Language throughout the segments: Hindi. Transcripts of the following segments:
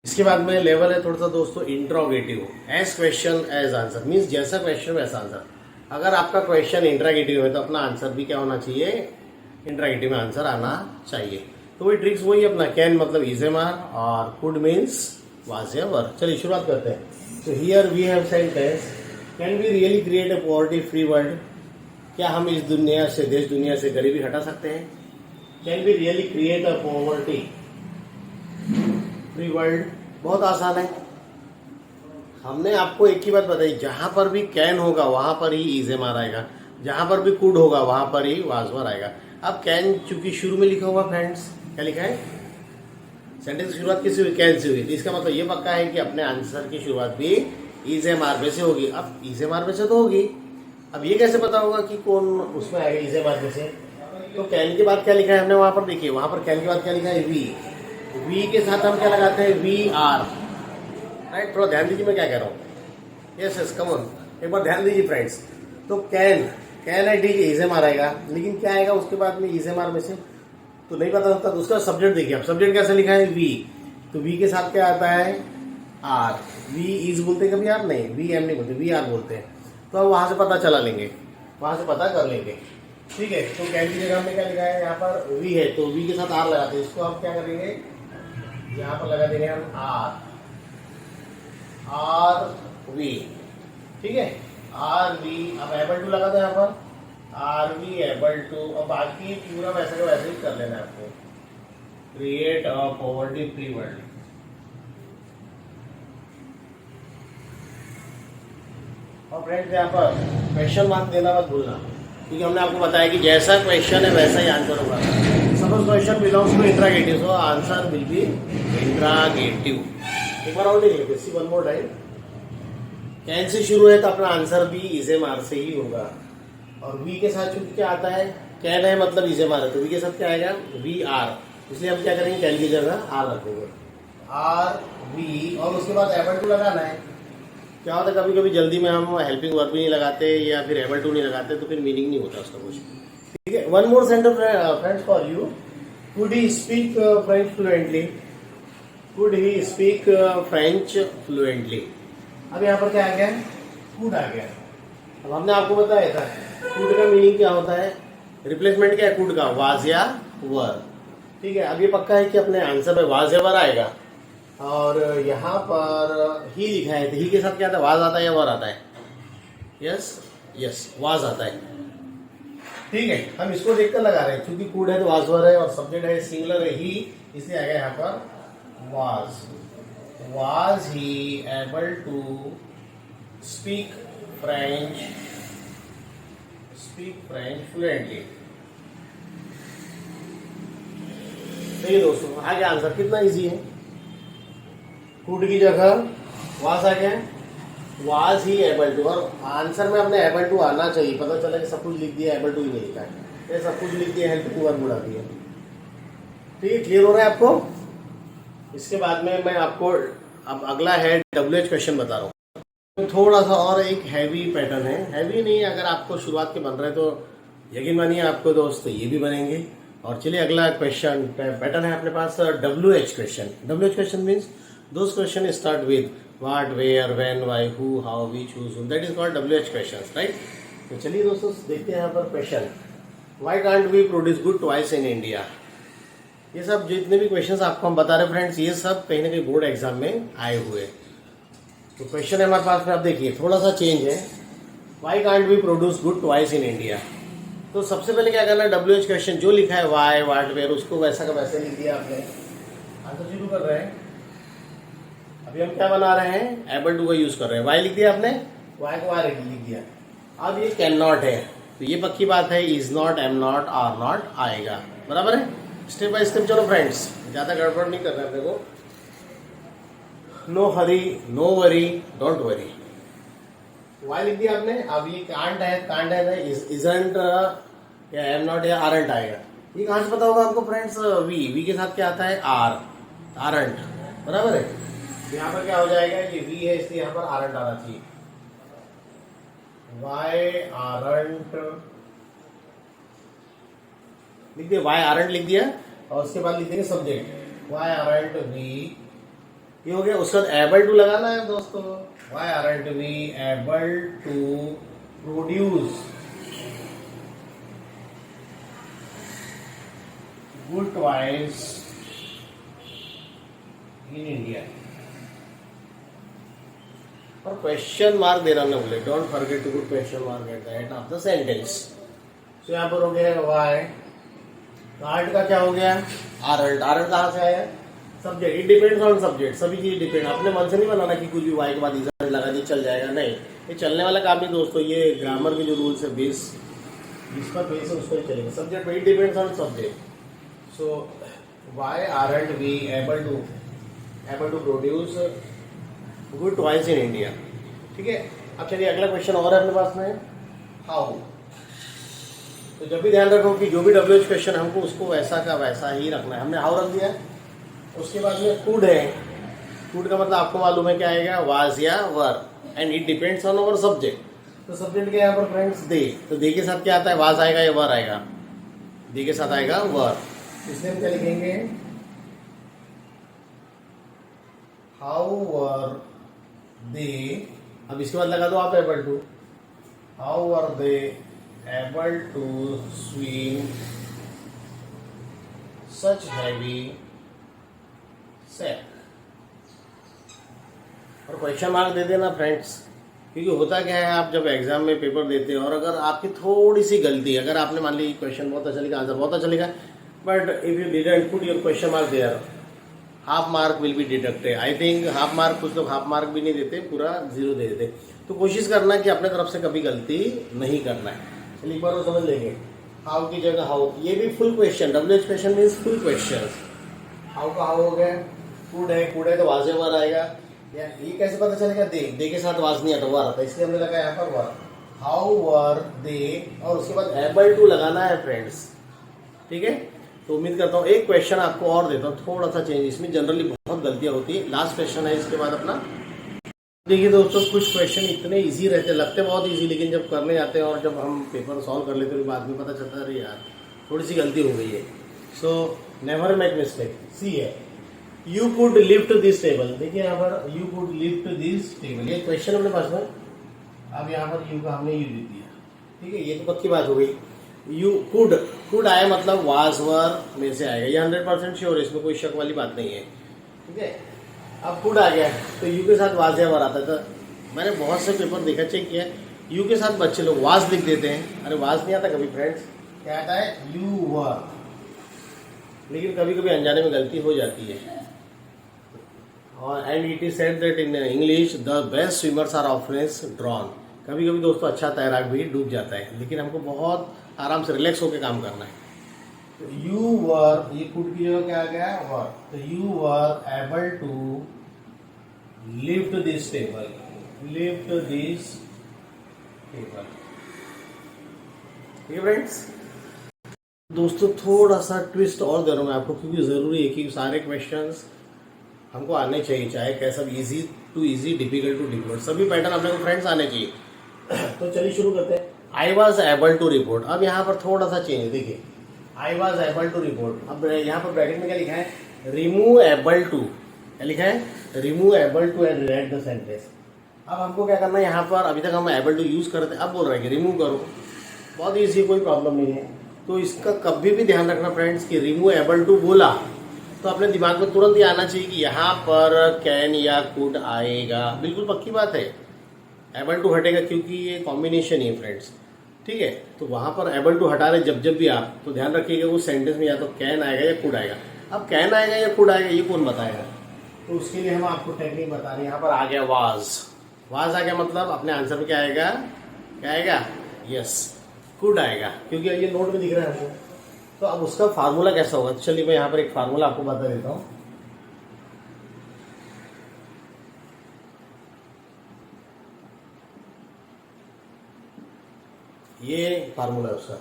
इसके बाद में लेवल है थोड़ा सा दोस्तों interrogative. As question as answer means जैसा क्वेश्चन वैसा आंसर। अगर आपका क्वेश्चन इंट्रोगेटिव है तो अपना आंसर भी क्या होना चाहिए, इंट्रोगेटिव में आंसर आना चाहिए। तो वही ट्रिक्स वही अपना कैन मतलब इज एम आर और कुड मीन्स वाज या वर। चलिए शुरुआत करते हैं। तो here we have sentence can we really create a poverty free world. क्या हम इस दुनिया से, देश दुनिया से गरीबी हटा सकते हैं। Can we really create a poverty free world. बहुत आसान है। हमने आपको एक ही बात बताई, जहां पर भी कैन होगा वहां पर ही इज एम आर आएगा, जहां पर भी कुड होगा वहां पर ही वाज वर आएगा। अब कैन चूंकि शुरू में लिखा हुआ फ्रेंड्स, क्या लिखा है, सेंटेंस की शुरुआत किसी हुई, कैन से हुई, तो इसका मतलब ये पक्का है कि अपने आंसर की शुरुआत भी इज एम आर में से होगी। अब इज एम आर में से तो होगी, अब ये कैसे पता होगा कि कौन उसमें आएगा इज एम आर में से। तो कैन के बाद क्या लिखा है हमने वहां पर, देखिए वहां पर कैन के बाद क्या लिखा है, वी के साथ हम क्या लगाते हैं, वी आर। राइट, थोड़ा ध्यान दीजिए मैं क्या कह रहा हूँ। यस यस कम ऑन, एक बार ध्यान दीजिए फ्रेंड्स। तो कैन कैन है ठीक है, इज एम आर आएगा, लेकिन क्या आएगा उसके बाद में इज एम आर में से तो नहीं पता होता। तो उसका सब्जेक्ट देखिए, अब सब्जेक्ट कैसे लिखा है, वी। तो वी के साथ क्या आता है, आर। वी इज बोलते हैं कभी आप, नहीं वी एम नहीं बोलते, वी आर बोलते हैं। तो अब वहां से पता चला लेंगे, वहां से पता कर लेंगे। ठीक है, तो कैन की जगह हमने क्या लिखा है, यहाँ पर वी है तो वी के साथ आर लगाते हैं। इसको आप क्या करेंगे, यहाँ पर लगा देंगे हम आर, आर वी। ठीक है, आर वी। अब एबल टू लगा दो यहाँ पर, आर वी एबल टू। और बाकी पूरा वैसे का वैसे ही कर लेना है आपको, create a poverty free world. और फ्रेंड्स यहाँ पर क्वेश्चन मार्क देना मत भूलना, क्योंकि हमने आपको बताया कि जैसा क्वेश्चन है वैसा ही आंसर होगा। Suppose question belongs to interrogative, so answer will be interrogative. एक बार और लिख लेते, see one more time. Can से शुरू है तो अपना आंसर भी इज एम आर से ही होगा। और वी के साथ चूंकि क्या आता है, कैन है मतलब इज एम आर है, तो वी के साथ क्या आएगा, वी आर। इसलिए हम क्या करेंगे, कैन की जगह आर रखेंगे, आर वी। और उसके बाद एबल टू लगाना है। क्या होता है कभी कभी जल्दी में हम हेल्पिंग वर्ब भी नहीं लगाते या फिर एबल टू नहीं लगाते, तो फिर मीनिंग नहीं होता उसका कुछ। ठीक है, one more sentence friends for you. Could he speak French fluently. Could he speak French fluently. अब यहाँ पर क्या आ गया, कुड आ गया। अब हमने आपको बताया था कुड का मीनिंग क्या होता है, रिप्लेसमेंट क्या है कुड का, वाज या वर। ठीक है, अब ये पक्का है कि अपने आंसर में वाज या वर आएगा। और यहाँ पर ही लिखा है, तो ही के साथ क्या आता है, वाज आता है या वर आता है, यस यस वाज आता है। ठीक है, हम इसको देखकर लगा रहे हैं, क्योंकि कुड है तो वाज वर है और सब्जेक्ट है सिंगुलर है ही, इसलिए आ गया यहाँ पर वाज। वाज ही able to speak French fluently. देखिए दोस्तों आगे आंसर कितना इजी है, कुड की जगह वाज आ गया, वाज ही एबल टू। और आंसर में अपने एबल टू आना चाहिए, पता चला कि सब कुछ लिख दिया एबल टू ही नहीं लिखा है, ये सब कुछ लिख दिया हेल्पिंग वर्ब बुला दिया। ठीक है, क्लियर हो रहा है आपको। इसके बाद में मैं आपको अब अगला है WH क्वेश्चन बता रहा हूँ। तो थोड़ा सा और एक हैवी पैटर्न है, हैवी नहीं, अगर आपको शुरुआत के बन रहे तो यकीन मानिए आपको दोस्त ये भी बनेंगे। और चलिए अगला क्वेश्चन पैटर्न है अपने पास WH question. WH question means those questions start with what, where, when, why, who, how, which, whose, that is called WH questions, right. तो चलिए दोस्तों देखते हैं यहाँ पर question, why can't we produce good toys in India. ये सब जितने भी क्वेश्चंस आपको हम बता रहे हैं फ्रेंड्स, ये सब कहीं ना कहीं बोर्ड एग्जाम में आए हुए। तो क्वेश्चन है हमारे पास में, आप देखिए थोड़ा सा चेंज है, why can't we produce good toys in India. तो सबसे पहले क्या करना है, WH क्वेश्चन जो लिखा है व्हाई, व्हाट, वेयर, उसको वैसा का वैसे लिख दिया आपने। आंसर शुरू कर रहे हैं। अभी हम क्या बना रहे हैं, एबल टू का यूज कर रहे हैं। वाई लिख दिया आपने, वाई को वाई लिख दिया। अब ये कैन नॉट है, तो ये पक्की बात है is not, am not, are not आएगा, बराबर है। स्टेप बाय स्टेप चलो फ्रेंड्स, ज्यादा गड़बड़ नहीं करना अपने को। No hurry, no worry, don't worry. Why लिख दिया आपने। अब ये कांट है इजंट या एम नॉट या आरंट आएगा। ये कहां से पता होगा आपको फ्रेंड्स, वी के साथ क्या आता है, आर, आरंट, बराबर है। यहाँ पर क्या हो जाएगा, ये वी है इसलिए यहाँ पर आरंट आना चाहिए। वाई आरंट लिख दिया, वाई आरंट लिख दिया। और उसके बाद लिख देंगे सब्जेक्ट, वाई आरंट वी ये हो गया। उसके बाद एबल टू लगाना है दोस्तों, why aren't we able to produce good toys in India. और क्वेश्चन मार्क देना ना भूले, don't forget to put question mark at the end of the sentence. तो यहाँ पर हो गया वाई, आर्ट का क्या हो गया, आरल्ट। आरल्ट कहाँ से आया, subject. It depends on subject, सभी चीज डिपेंड। अपने मन से नहीं बनाना कि कुछ भी वाई के बाद इजर लगा दी चल जाएगा, नहीं, ये चलने वाला काम नहीं दोस्तों। ये ग्रामर के जो रूल्स है, बेस जिस पर बेस है उस पर चलेगा। सब्जेक्ट पर it depends on subject. So why aren't we able to produce good toys in India. ठीक है, अब चलिए अगला क्वेश्चन और है अपने पास में, हाउ। तो जब भी ध्यान रखो कि जो भी डब्ल्यूएच क्वेश्चन हमको उसको वैसा का वैसा ही रखना है। हमने हाउ रख दिया। उसके बाद में कुड है। कुड का मतलब आपको मालूम है क्या आएगा, वाज या were, and it depends on our subject. तो सब्जेक्ट के यहाँ पर फ्रेंड्स दे, तो दे के साथ क्या आता है, वाज आएगा या वर आएगा, दे के साथ आएगा वर। इसलिए हम क्या लिखेंगे, हाउ वर दे। अब इसके बाद लगा दो आप able to, how were they able to swim such heavy sack. और क्वेश्चन मार्क दे देना फ्रेंड्स, क्योंकि होता क्या है, आप जब एग्जाम में पेपर देते हैं और अगर आपकी थोड़ी सी गलती, अगर आपने मान ली क्वेश्चन बहुत अच्छा लिखा, आंसर बहुत अच्छा लिखा, but if you didn't put your question mark there, half mark will be deducted. I think half mark, कुछ लोग हाफ मार्क भी नहीं देते, पूरा 0 दे देते। तो कोशिश करना कि अपने तरफ से कभी गलती नहीं करना है। चलिए एक बार वो समझ लेंगे, हाउ की जगह हाउ, ये भी full question, WH question means full question. How का हाउ हो गया, कुड है तो वाजे वर आएगा। या ये कैसे पता चलेगा, दे के साथ वाज नहीं आता, वर आता, इसलिए हमने लगा यहाँ पर वर। हाउ वर दे, और उसके बाद एबल टू लगाना है फ्रेंड्स। ठीक है, तो उम्मीद करता हूँ एक क्वेश्चन आपको और देता हूँ, थोड़ा सा चेंज, इसमें जनरली बहुत गलतियां होती है। लास्ट क्वेश्चन है इसके बाद अपना। देखिए दोस्तों, कुछ क्वेश्चन इतने इजी रहते, लगते बहुत इजी, लेकिन जब करने जाते हैं और जब हम पेपर सॉल्व कर लेते हैं तो बाद में पता चलता है अरे यार थोड़ी सी गलती हो गई है। So never make mistake. See है, you could lift this table. देखिए यहाँ पर you could lift this table, ये क्वेश्चन अपने पास में। अब यहाँ पर यू का हमने यू लिख दिया। ठीक है, ये तो पक्की बात हो गई। यू कुड आया मतलब वाज वर में से आएगा, ये 100% श्योर है, इसमें कोई शक वाली बात नहीं है। ठीक है, अब कुड आ गया तो यू के साथ वाज या वर आता है। तो मैंने बहुत से पेपर देखा, चेक किया, यू के साथ बच्चे लोग वाज लिख देते हैं। अरे वाज नहीं आता कभी फ्रेंड्स, क्या आता है, यू वर। लेकिन कभी कभी अनजाने में गलती हो जाती है। और and it is said that in English the best swimmers are ऑफनेस ड्रॉन। कभी कभी दोस्तों अच्छा तैराक भी डूब जाता है, लेकिन हमको बहुत आराम से रिलैक्स होकर काम करना है। तो यू वर, ये कुड की जगह क्या आ गया, वर। तो you were able to lift this table, lift this table. ठीक है फ्रेंड्स, दोस्तों थोड़ा सा ट्विस्ट और दे रहा हूं मैं आपको, क्योंकि जरूरी है कि सारे क्वेश्चंस हमको आने चाहिए, चाहे कैसा भी, easy to easy, difficult to difficult, सभी पैटर्न अपने को फ्रेंड्स आने चाहिए। तो चलिए शुरू करते हैं। I was able to report. अब यहाँ पर थोड़ा सा चेंज है, देखिए I was able to report. अब यहाँ पर ब्रैकेट में क्या लिखा है, रिमूव एबल टू। क्या लिखा है, remove able to and write the sentence. अब हमको क्या करना है, यहाँ पर अभी तक हम एबल टू यूज करते हैं, अब बोल रहे हैं कि रिमूव करो। बहुत ईजी, कोई प्रॉब्लम नहीं है। तो इसका कभी भी ध्यान रखना फ्रेंड्स कि रिमूव एबल टू बोला तो अपने दिमाग में तुरंत ये आना चाहिए कि यहाँ पर कैन या कुड आएगा। बिल्कुल पक्की बात है, एबल टू हटेगा क्योंकि ये कॉम्बिनेशन ही है फ्रेंड्स। ठीक है, तो वहां पर एबल टू हटा रहे जब भी आप, तो ध्यान रखिएगा उस सेंटेंस में या तो कैन आएगा या कुड आएगा। अब कैन आएगा या कुड आएगा ये कौन बताएगा, तो उसके लिए हम आपको टेक्निक बता रहे हैं। यहाँ पर आ गया वाज, वाज आ गया मतलब अपने आंसर में क्या आएगा, क्या आएगा, यस कुड आएगा, क्योंकि ये नोट में दिख रहा है हमको। तो अब उसका फार्मूला कैसा होगा, चलिए मैं यहाँ पर एक फार्मूला आपको बता देता हूँ। ये फार्मूला है उसका,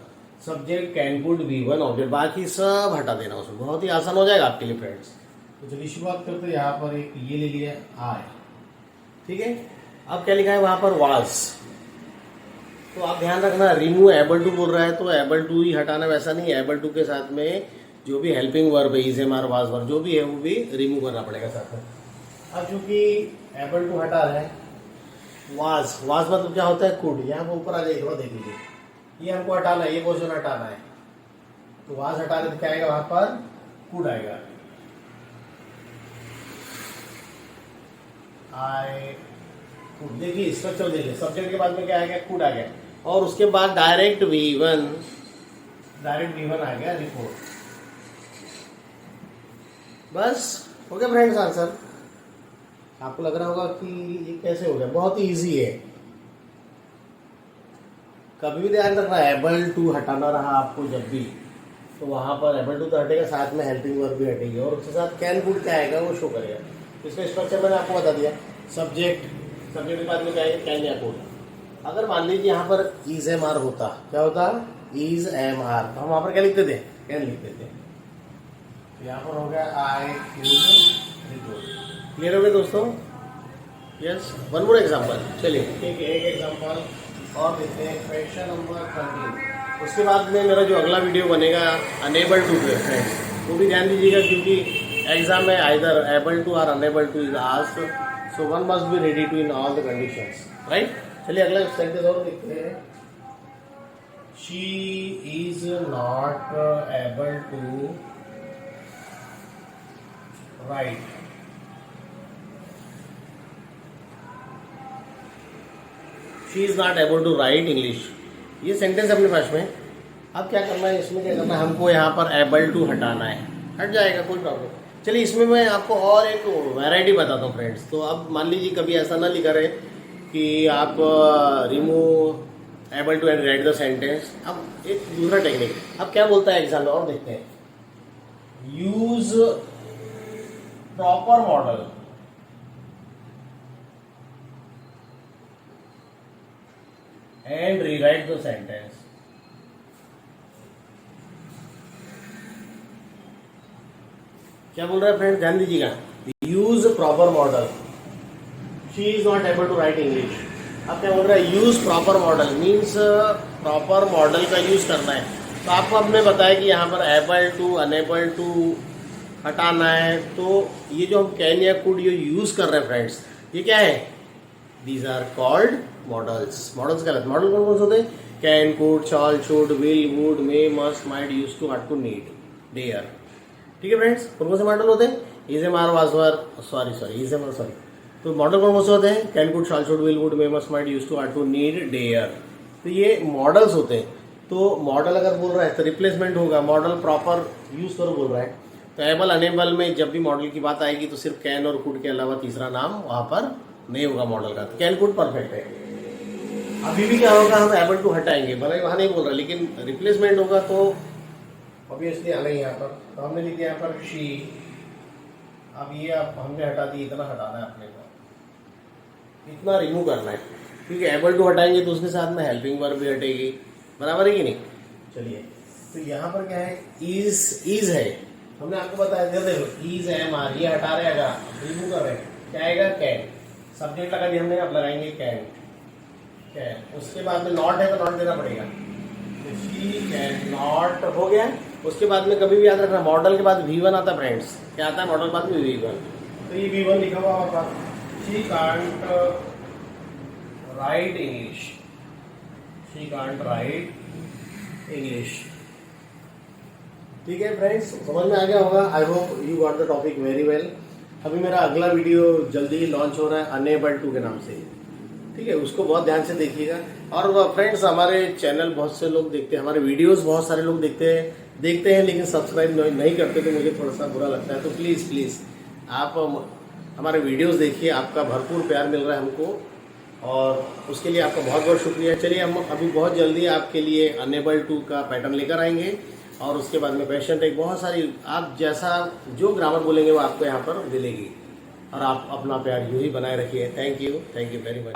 subject can could be one object, बाकी सब हटा देना उसमें, बहुत ही आसान हो जाएगा आपके लिए फ्रेंड्स। तो चलिए शुरुआत करते हैं। यहाँ पर एक ये ले लिया आय, ठीक है। अब क्या लिखा है वहां पर वाज, तो आप ध्यान रखना रिमूव एबल टू बोल रहा है तो एबल टू ही हटाना, वैसा नहीं, एबल टू के साथ में जो भी हेल्पिंग वर्ब है, is am are was verb जो भी है वो भी रिमूव करना पड़ेगा साथ में। अब चूंकि एबल टू हटा रहे हैं, वाज वाज मतलब क्या होता है, कुड। यहाँ पर ऊपर आ जाइए, थोड़ा देख लीजिए, ये हमको हटाना है, ये पोर्शन हटाना है, तो वाज हटा रहे तो क्या आएगा वहां पर, कुड आएगा। आई कुड, देखिए स्ट्रक्चर देखिए, सब्जेक्ट के बाद में क्या आएगा, कुड आ गया, और उसके बाद डायरेक्ट V1 आ गया, रिपोर्ट। बस हो गया फ्रेंड्स आंसर। आपको लग रहा होगा कि ये कैसे हो गया, बहुत ही ईजी है। कभी भी ध्यान रखना, एबल टू हटाना रहा आपको जब भी, तो वहां पर एबल टू तो हटेगा, साथ में हेल्पिंग वर्ब भी हटेगी, और उसके साथ कैन कुड क्या आएगा वो शो करेगा। इसका स्ट्रक्चर मैंने आपको बता दिया, सब्जेक्ट के बाद में क्या आएगा, कैन या कुड। अगर मान लीजिए यहाँ पर इज एम आर होता, क्या होता, इज एम आर, तो हम वहां पर क्या लिखते थे, कैन लिखते थे। तो यहाँ पर हो गया आई कुड। क्लियर हो गया दोस्तों? Yes, one more example. चलिए ठीक है, एक एग्जाम्पल और देखते हैं, क्वेश्चन नंबर 13। उसके बाद में मेरा जो अगला वीडियो बनेगा अनेबल टू पे फ्रेंड्स, वो भी ध्यान दीजिएगा, क्योंकि एग्जाम में आइदर एबल टू और unable to is asked, so one must be ready to in all the conditions, right. चलिए अगला सेंटेंस और देखते हैं। She is not able to write. She is not able to write English. ये सेंटेंस अपने पास में। अब क्या करना है, इसमें क्या करना है, हमको यहाँ पर एबल टू हटाना है, हट जाएगा, कोई प्रॉब्लम। चलिए इसमें मैं आपको और एक वैरायटी बताता हूँ फ्रेंड्स। तो अब मान लीजिए कभी ऐसा ना लिखा रहे कि आप remove able to and write the sentence. अब एक दूसरा टेक्निक, अब क्या बोलता है एग्जाम में, और देखते हैं। Use proper model and rewrite the sentence. क्या बोल रहा है फ्रेंड, ध्यान दीजिएगा। Use proper modal, she is not able to write English. अब क्या बोल रहा है, use proper modal means proper modal का यूज करना है। तो आपको हमने बताया कि यहाँ पर एबल टू अनेबल टू हटाना है, तो ये जो हम कैन या कुड ये यूज कर रहे हैं फ्रेंड्स, ये क्या है, these are called modals. Modals क्या लगता है, मॉडल कौन कौन से होते हैं, can, could, shall, should, will, would, may, must, might, use to, had to, need, dare. ठीक है फ्रेंड्स, कौन कौन से मॉडल होते हैं, is am are, was were, is am are, तो मॉडल कौन कौन से होते हैं, can, could, shall, should, will, would, may, must, might, use to, had to, need, dare. तो ये मॉडल्स होते हैं। तो मॉडल अगर बोल रहा है तो रिप्लेसमेंट होगा, मॉडल प्रॉपर यूज करो बोल रहा है। तो एबल अनेबल में जब भी मॉडल की बात आएगी तो सिर्फ कैन और कुड के अलावा तीसरा नाम वहां पर नहीं होगा मॉडल का। तो कैन कुड परफेक्ट है। अभी भी क्या होगा, हम एबल टू हटाएंगे, भले वहां नहीं बोल रहा, लेकिन रिप्लेसमेंट होगा तो ऑब्वियसली आना ही यहाँ पर। तो हमने लिख दिया यहाँ पर शी। अब ये अब हमने हटा दी, इतना हटाना है अपने को, इतना रिमूव करना है, क्योंकि एबल टू हटाएंगे तो उसके साथ में हेल्पिंग वर्ब भी हटेगी, बराबर है कि नहीं। चलिए तो यहाँ पर क्या है, इज है, हमने आपको बताया, देखो इज एम आर, ये हटा रहे हैं, रिमूव कर रहे हैं, क्या आएगा, कैन। सब्जेक्ट लगा दिया हमने, अब लगाएंगे कैन। उसके बाद में नॉट है तो नॉट देना पड़ेगा, शी कैन नॉट हो गया। उसके बाद में कभी भी याद रखना, मॉडल के बाद V1 आता है फ्रेंड्स, क्या आता है मॉडल बाद में V1, तो ये V1 लिखा हुआ होगा, she can't right English, she can't right English. ठीक है फ्रेंड्स, समझ में आ गया होगा। I hope you got the topic very well. अभी मेरा अगला वीडियो जल्दी ही लॉन्च हो रहा है अनेबल टू के नाम से, ठीक है, उसको बहुत ध्यान से देखिएगा। और फ्रेंड्स हमारे चैनल बहुत से लोग देखते हैं, हमारे वीडियोस बहुत सारे लोग देखते हैं लेकिन सब्सक्राइब नहीं करते, तो मुझे थोड़ा सा बुरा लगता है। तो प्लीज़ आप हमारे वीडियोस देखिए, आपका भरपूर प्यार मिल रहा है हमको, और उसके लिए आपका बहुत बहुत शुक्रिया। चलिए हम अभी बहुत जल्दी आपके लिए अनेबल टू का पैटर्न लेकर आएंगे, और उसके बाद में क्वेश्चन टेक बहुत सारी, आप जैसा जो ग्रामर बोलेंगे वो आपको यहाँ पर मिलेगी। और आप अपना प्यार यूं ही बनाए रखिए। Thank you very much.